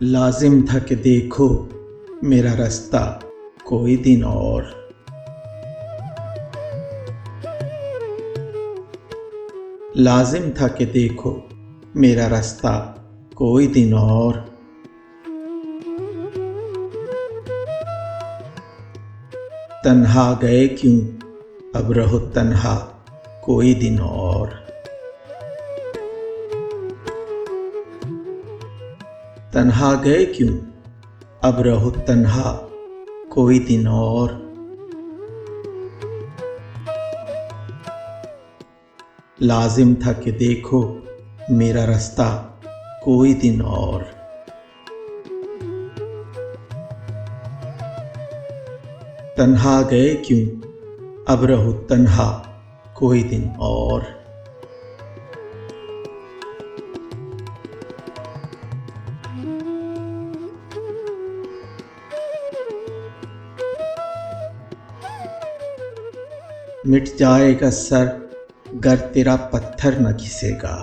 लाजिम था कि देखो मेरा रास्ता कोई दिन और। लाजिम था कि देखो मेरा रास्ता कोई दिन और। तन्हा गए क्यों अब रहो तन्हा कोई दिन और। तन्हा गए क्यों अब रहो तन्हा कोई दिन और। लाजिम था कि देखो मेरा रास्ता कोई दिन और। तन्हा गए क्यों अब रहो तन्हा कोई दिन और। मिट जाएगा सर गर तेरा पत्थर न घिसेगा।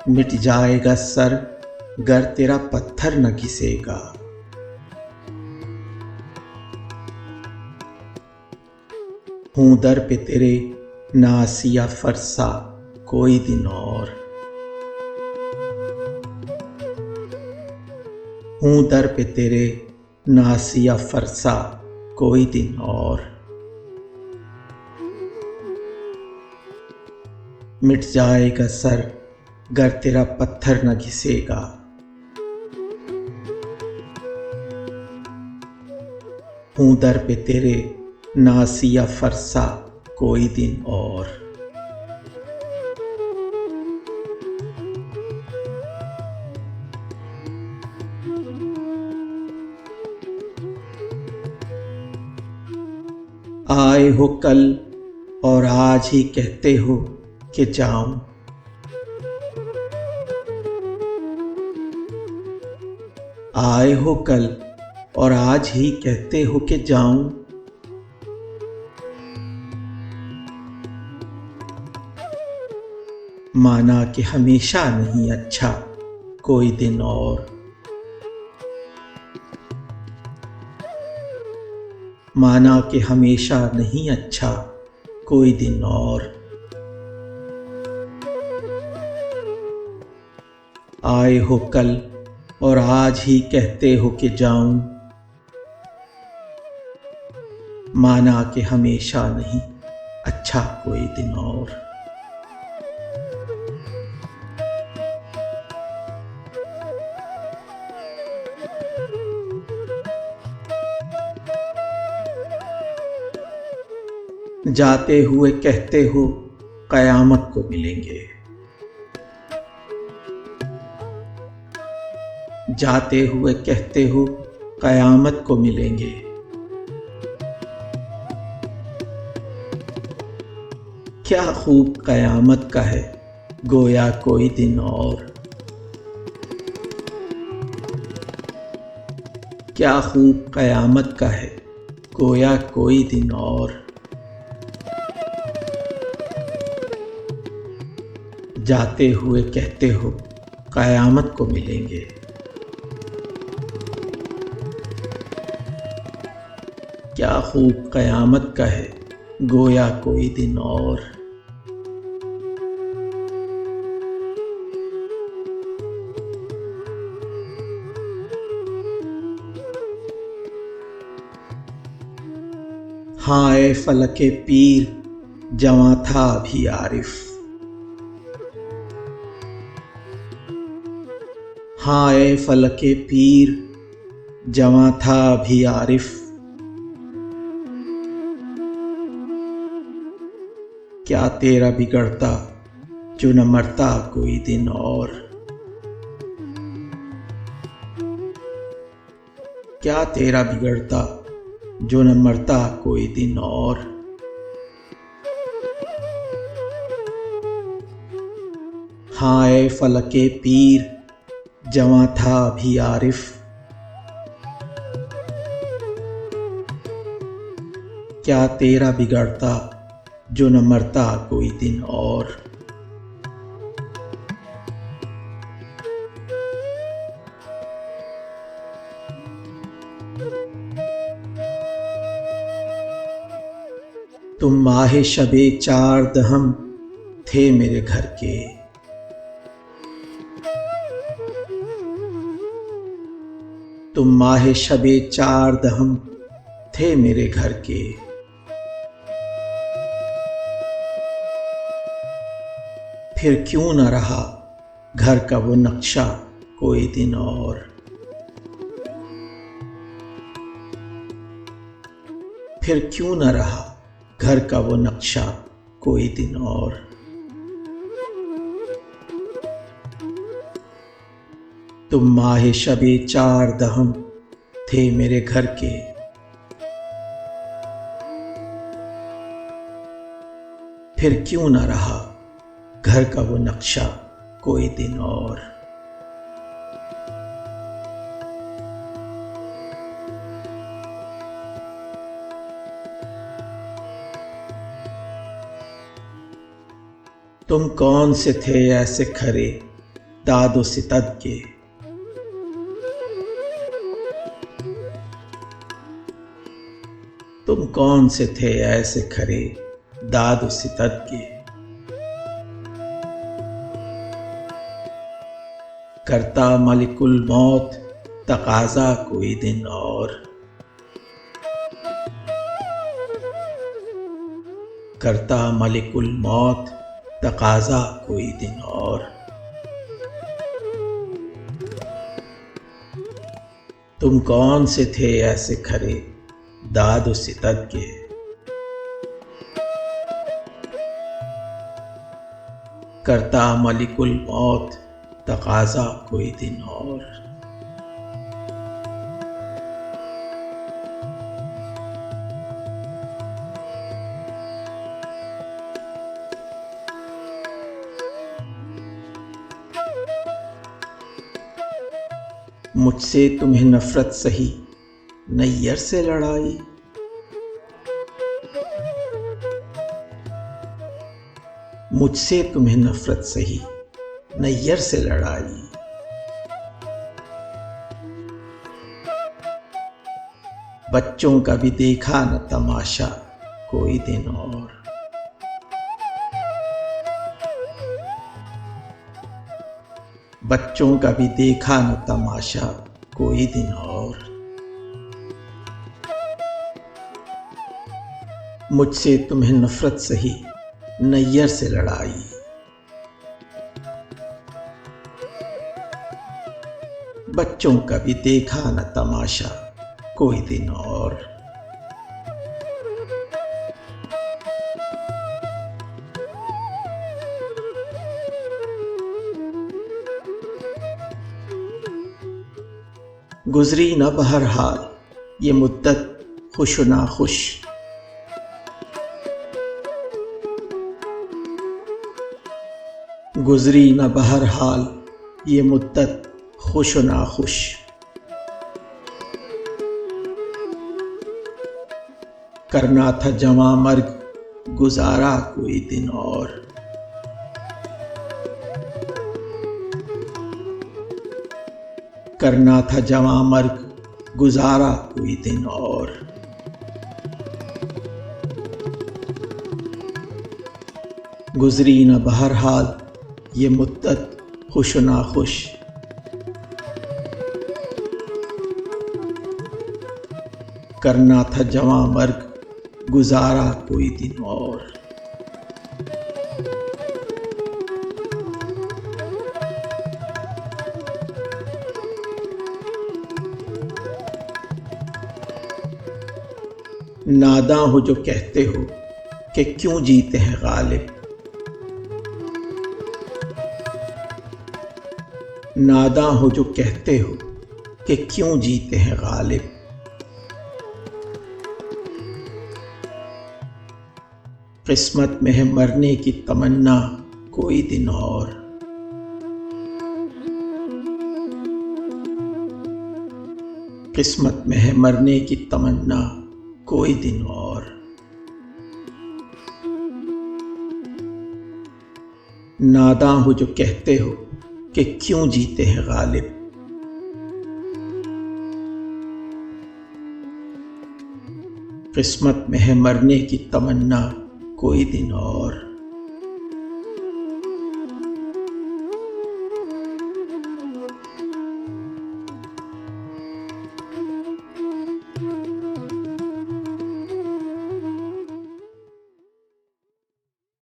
मिट जाएगा सर गर तेरा पत्थर न घिसेगा। हूं दर पे तेरे नासिया फरसा कोई दिन और। हूं दर पे तेरे नासिया फरसा कोई दिन और। मिट जाएगा सर गर तेरा पत्थर न घिसेगा। हूं दर पे तेरे नासिया फरसा कोई दिन और। आए हो कल और आज ही कहते हो कि जाऊं। आए हो कल और आज ही कहते हो कि जाऊं। माना कि हमेशा नहीं अच्छा कोई दिन और। माना कि हमेशा नहीं अच्छा कोई दिन और। आए हो कल और आज ही कहते हो कि जाऊं। माना कि हमेशा नहीं अच्छा कोई दिन और। जाते हुए कहते हो कयामत को मिलेंगे। जाते हुए कहते हो कयामत को मिलेंगे। क्या खूब कयामत का है गोया कोई दिन और। क्या खूब कयामत का है गोया कोई दिन और। जाते हुए कहते हो कयामत को मिलेंगे। क्या खूब कयामत का है गोया कोई दिन और। हाँ ए फलके पीर जवां था अभी आरिफ। हाँ ए फलके पीर जवां था अभी आरिफ। क्या तेरा बिगड़ता जो न मरता कोई दिन और। क्या तेरा बिगड़ता जो न मरता कोई दिन और। हाँ ए फलके पीर जवां था अभी आरिफ। क्या तेरा बिगड़ता जो न मरता कोई दिन और। तुम माहे शबे चार दहम थे मेरे घर के। तुम माहे शबे चार दहम थे मेरे घर के। फिर क्यों न रहा घर का वो नक्शा कोई दिन और। फिर क्यों न रहा घर का वो नक्शा कोई दिन और। तुम माहे शबे चार दहम थे मेरे घर के। फिर क्यों न रहा घर का वो नक्शा कोई दिन और। तुम कौन से थे ऐसे खरे दादो सितद के। तुम कौन से थे ऐसे खरे दादो सितद के। करता मलिकुल मौत तकाजा कोई दिन और। करता मलिकुल मौत तकाजा कोई दिन और। तुम कौन से थे ऐसे खरे दादो सितद के। करता मलिकुल मौत तकाजा कोई दिन और। मुझसे तुम्हें नफरत सही नैयर से लड़ाई। मुझसे तुम्हें नफरत सही नैयर से लड़ाई। बच्चों का भी देखा न तमाशा कोई दिन और। बच्चों का भी देखा न तमाशा कोई दिन और। मुझसे तुम्हें नफरत सही नैयर से लड़ाई। बच्चों का भी देखा न तमाशा कोई दिन और। गुजरी न बहरहाल ये मुद्दत खुश ना खुश। गुजरी न बहरहाल ये मुद्दत खुश ना खुश। करना था जवां मर्ग गुजारा कोई दिन और। करना था जवां मर्ग गुजारा कोई दिन और। गुजरी न बहरहाल ये मुद्दत खुश ना खुश। करना था जवां मर्ग गुजारा कोई दिन और। नादां हो जो कहते हो कि क्यों जीते हैं गालिब। नादां हो जो कहते हो कि क्यों जीते हैं गालिब। किस्मत में है मरने की तमन्ना कोई दिन और। किस्मत में है मरने की तमन्ना कोई दिन और। नादां हो जो कहते हो कि क्यों जीते हैं गालिब। किस्मत में है मरने की तमन्ना कोई दिन और।